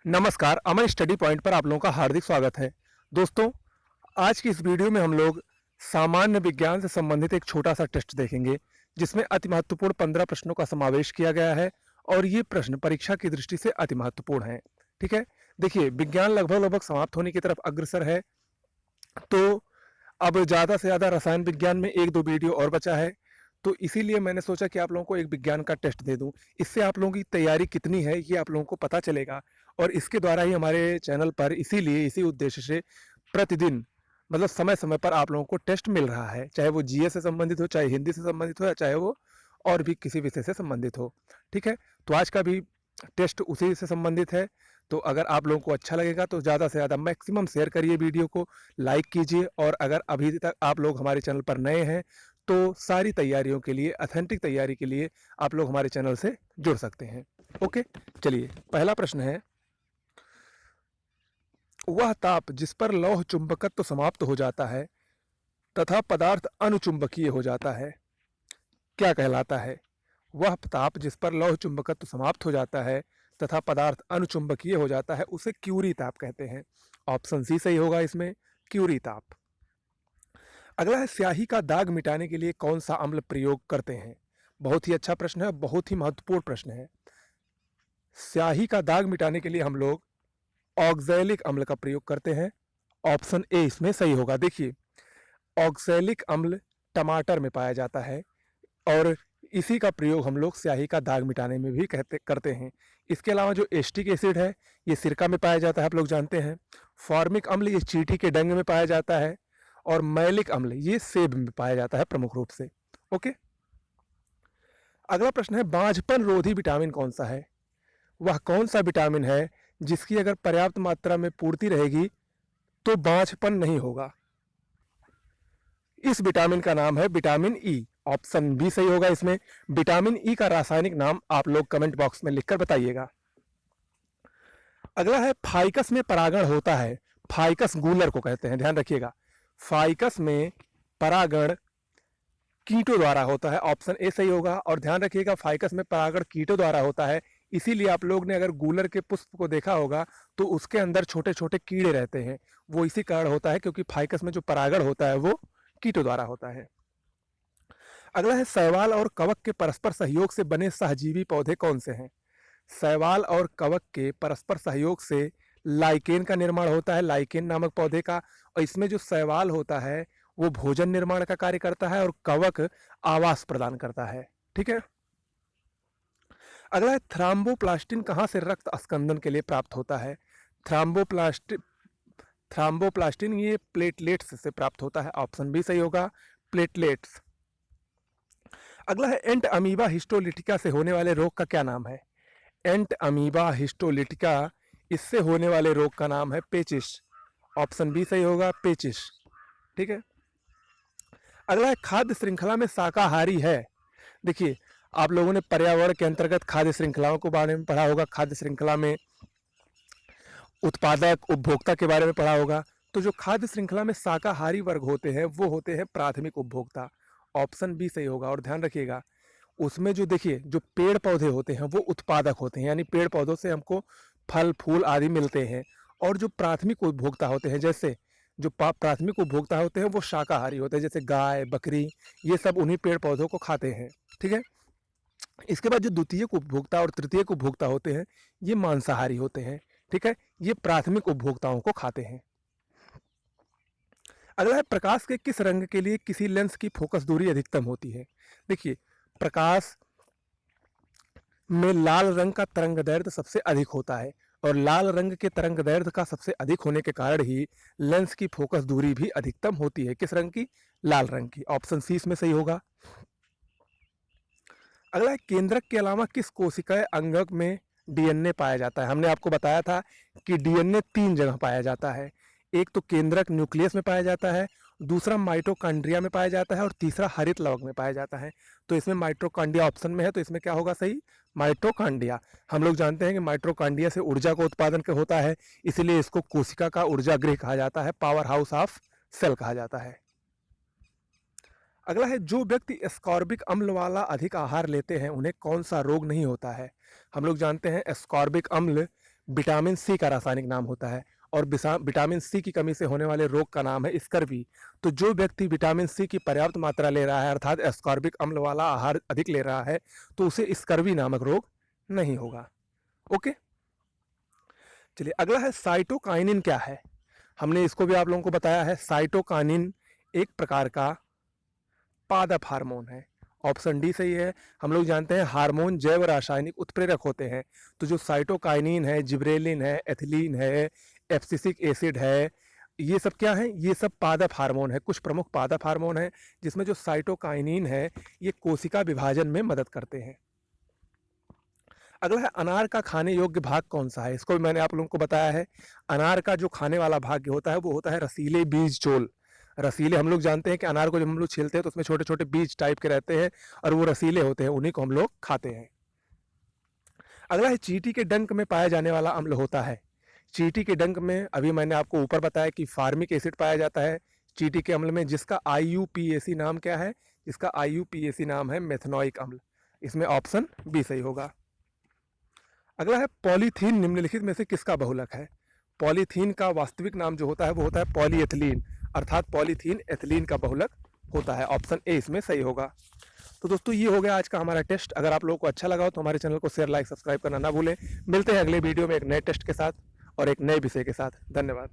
नमस्कार, अमन study point पर आप लोगों का हार्दिक स्वागत है। दोस्तों, आज की इस वीडियो में हम लोग सामान्य विज्ञान से संबंधित एक छोटा सा टेस्ट देखेंगे, जिसमें अति महत्वपूर्ण 15 प्रश्नों का समावेश किया गया है और ये प्रश्न परीक्षा की दृष्टि से अति महत्वपूर्ण हैं। ठीक है? देखिए, विज्ञान लगभग समाप्त होने की तरफ अग्रसर है, तो अब ज़्यादा से ज़्यादा रसायन विज्ञान में 1-2 वीडियो और बचा है, तो इसीलिए मैंने सोचा कि आप लोगों को एक विज्ञान का टेस्ट दे दूँ। इससे आप लोगों की तैयारी कितनी है, ये आप लोगों को पता चलेगा और इसके द्वारा ही हमारे चैनल पर इसी उद्देश्य से प्रतिदिन मतलब समय-समय पर आप लोगों को टेस्ट मिल रहा है, चाहे वो जीएस से संबंधित हो, चाहे हिंदी से संबंधित हो या चाहे वो और भी किसी विषय से संबंधित हो। ठीक है? तो आज का भी टेस्ट उसी से संबंधित है, तो अगर आप लोगों को अच्छा लगेगा तो ज़्यादा से ज़्यादा मैक्सिमम शेयर करिए वीडियो को, लाइक कीजिए और अगर अभी तक आप लोग हमारे चैनल पर नए हैं, तो सारी तैयारियों के लिए, ऑथेंटिक तैयारी के लिए आप लोग हमारे चैनल से जुड़ सकते हैं। ओके, चलिए पहला प्रश्न है, वह ताप जिस पर लौह चुंबकत्व समाप्त हो जाता है तथा पदार्थ अनुचुंबकीय हो जाता है, क्या कहलाता है? वह ताप जिस पर लौह चुंबकत्व समाप्त हो जाता है तथा पदार्थ अनुचुंबकीय हो जाता है, उसे क्यूरी ताप कहते हैं। ऑप्शन सी सही होगा इसमें, क्यूरी ताप। अगला है, स्याही का दाग मिटाने के लिए कौन सा अम्ल प्रयोग करते हैं? बहुत ही अच्छा प्रश्न है, बहुत ही महत्वपूर्ण प्रश्न है। स्याही का दाग मिटाने के लिए हम लोग ऑक्सैलिक अम्ल का प्रयोग करते हैं। ऑप्शन ए इसमें सही होगा। देखिए, ऑक्सैलिक अम्ल टमाटर में पाया जाता है और इसी का प्रयोग हम लोग स्याही का दाग मिटाने में भी करते हैं। इसके अलावा जो एस्टिक एसिड है, ये सिरका में पाया जाता है, आप लोग जानते हैं। फॉर्मिक अम्ल ये चींटी के डंग में पाया जाता है और मैलिक अम्ल ये सेब में पाया जाता है प्रमुख रूप से। ओके, अगला प्रश्न है, बांझपन रोधी विटामिन कौन सा है? वह कौन सा विटामिन है जिसकी अगर पर्याप्त मात्रा में पूर्ति रहेगी तो बांझपन नहीं होगा? इस विटामिन का नाम है विटामिन ई। ऑप्शन बी सही होगा इसमें। विटामिन ई का रासायनिक नाम आप लोग कमेंट बॉक्स में लिखकर बताइएगा। अगला है, फाइकस में परागण होता है, फाइकस गूलर को कहते हैं, ध्यान रखिएगा। फाइकस में परागण कीटों द्वारा होता है, ऑप्शन ए सही होगा। और ध्यान रखिएगा, फाइकस में परागण कीटों द्वारा होता है, इसीलिए आप लोग ने अगर गूलर के पुष्प को देखा होगा तो उसके अंदर छोटे छोटे कीड़े रहते हैं, वो इसी कारण होता है क्योंकि फाइकस में जो परागण होता है वो कीटों द्वारा होता है। अगला है, शैवाल और कवक के परस्पर सहयोग से बने सहजीवी पौधे कौन से हैं? शैवाल और कवक के परस्पर सहयोग से लाइकेन का निर्माण होता है, लाइकेन नामक पौधे का। और इसमें जो शैवाल होता है वो भोजन निर्माण का कार्य करता है और कवक आवास प्रदान करता है। ठीक है, अगला है, थ्राम्बोप्लास्टिन कहाँ से रक्त अस्कंदन के लिए प्राप्त होता है? थ्राम्बोप्लास्टिन ये प्लेटलेट्स से प्राप्त होता है, ऑप्शन बी सही होगा, प्लेटलेट्स। अगला है, एंट अमीबा हिस्टोलिटिका से होने वाले रोग का क्या नाम है? एंट अमीबा हिस्टोलिटिका, इससे होने वाले रोग का नाम है पेचिश, ऑप्शन बी सही होगा, पेचिश। ठीक है, अगला है, खाद्य श्रृंखला में शाकाहारी है। देखिए, आप लोगों ने पर्यावरण के अंतर्गत खाद्य श्रृंखलाओं के बारे में पढ़ा होगा, खाद्य श्रृंखला में उत्पादक उपभोक्ता के बारे में पढ़ा होगा। तो जो खाद्य श्रृंखला में शाकाहारी वर्ग होते हैं वो होते हैं प्राथमिक उपभोक्ता, ऑप्शन बी सही होगा। और ध्यान रखिएगा, उसमें जो देखिए जो पेड़ पौधे होते हैं वो उत्पादक होते हैं, यानी पेड़ पौधों से हमको फल फूल आदि मिलते हैं। और जो प्राथमिक उपभोक्ता होते हैं, जैसे जो प्राथमिक उपभोक्ता होते हैं वो शाकाहारी होते हैं, जैसे गाय बकरी, ये सब उन्हीं पेड़ पौधों को खाते हैं। ठीक है, इसके बाद जो द्वितीयक उपभोक्ता और तृतीयक उपभोक्ता होते हैं ये मांसाहारी होते हैं। ठीक है, ये प्राथमिक उपभोक्ताओं को खाते हैं। अगला है, प्रकाश के किस रंग के लिए किसी लेंस की फोकस दूरी अधिकतम होती है? देखिए, प्रकाश में लाल रंग का तरंग दैर्ध्य सबसे अधिक होता है और लाल रंग के तरंग दैर्ध्य का सबसे अधिक होने के कारण ही लेंस की फोकस दूरी भी अधिकतम होती है। किस रंग की? लाल रंग की, ऑप्शन सी इसमें सही होगा। अगला है, केंद्रक के अलावा किस कोशिकाएं अंगक में डीएनए पाया जाता है? हमने आपको बताया था कि डीएनए 3 जगह पाया जाता है, एक तो केंद्रक न्यूक्लियस में पाया जाता है, दूसरा माइटोकॉन्ड्रिया में पाया जाता है और तीसरा हरित लवक में पाया जाता है। तो इसमें माइटोकॉन्ड्रिया ऑप्शन में है, तो इसमें क्या होगा सही? माइटोकॉन्ड्रिया। हम लोग जानते हैं कि माइटोकॉन्ड्रिया से ऊर्जा का उत्पादन होता है, इसीलिए इसको कोशिका का ऊर्जा गृह कहा जाता है, पावर हाउस ऑफ सेल कहा जाता है। अगला है, जो व्यक्ति एस्कॉर्बिक अम्ल वाला अधिक आहार लेते हैं उन्हें कौन सा रोग नहीं होता है? हम लोग जानते हैं एस्कॉर्बिक अम्ल विटामिन सी का रासायनिक नाम होता है, और विटामिन सी की कमी से होने वाले रोग का नाम है स्कर्वी। तो जो व्यक्ति विटामिन सी की पर्याप्त मात्रा ले रहा है, अर्थात एस्कॉर्बिक अम्ल वाला आहार अधिक ले रहा है, तो उसे स्कर्वी नामक रोग नहीं होगा। ओके, चलिए अगला है साइटोकाइनिन क्या है। हमने इसको भी आप लोगों को बताया है। साइटोकाइनिन एक प्रकार का पादप हार्मोन है। ऑप्शन डी सही है। हम लोग जानते हैं हार्मोन जैव रासायनिक उत्प्रेरक होते हैं, तो जो साइटोकाइनिन है, जिब्रेलिन है, एथिलीन है, एब्सिसिक एसिड है, ये सब क्या है? ये सब पादप हार्मोन है। कुछ प्रमुख पादप हार्मोन है जिसमें जो साइटोकाइनिन है ये कोशिका विभाजन में मदद करते हैं। अगला है अनार का खाने योग्य भाग कौन सा है। इसको भी मैंने आप लोगों को बताया है। अनार का जो खाने वाला भाग होता है वो होता है रसीले बीज चोल। रसीले, हम लोग जानते हैं कि अनार को जब हम लोग छीलते हैं तो उसमें छोटे छोटे बीज टाइप के रहते हैं और वो रसीले होते हैं, उन्हीं को हम लोग खाते हैं। अगला है चींटी के डंक में पाया जाने वाला अम्ल होता है। चींटी के डंक में अभी मैंने आपको ऊपर बताया कि फार्मिक एसिड पाया जाता है चींटी के अम्ल में, जिसका IUPAC नाम क्या है? जिसका IUPAC नाम है मेथनोइक अम्ल। इसमें ऑप्शन बी सही होगा। अगला है पॉलीथीन निम्नलिखित में से किसका बहुलक है। पॉलीथीन का वास्तविक नाम जो होता है वो होता है पॉलीएथिलीन, अर्थात पॉलीथीन एथिलीन का बहुलक होता है। ऑप्शन ए इसमें सही होगा। तो दोस्तों ये हो गया आज का हमारा टेस्ट। अगर आप लोगों को अच्छा लगा हो तो हमारे चैनल को शेयर, लाइक, सब्सक्राइब करना ना भूलें। मिलते हैं अगले वीडियो में एक नए टेस्ट के साथ और एक नए विषय के साथ। धन्यवाद।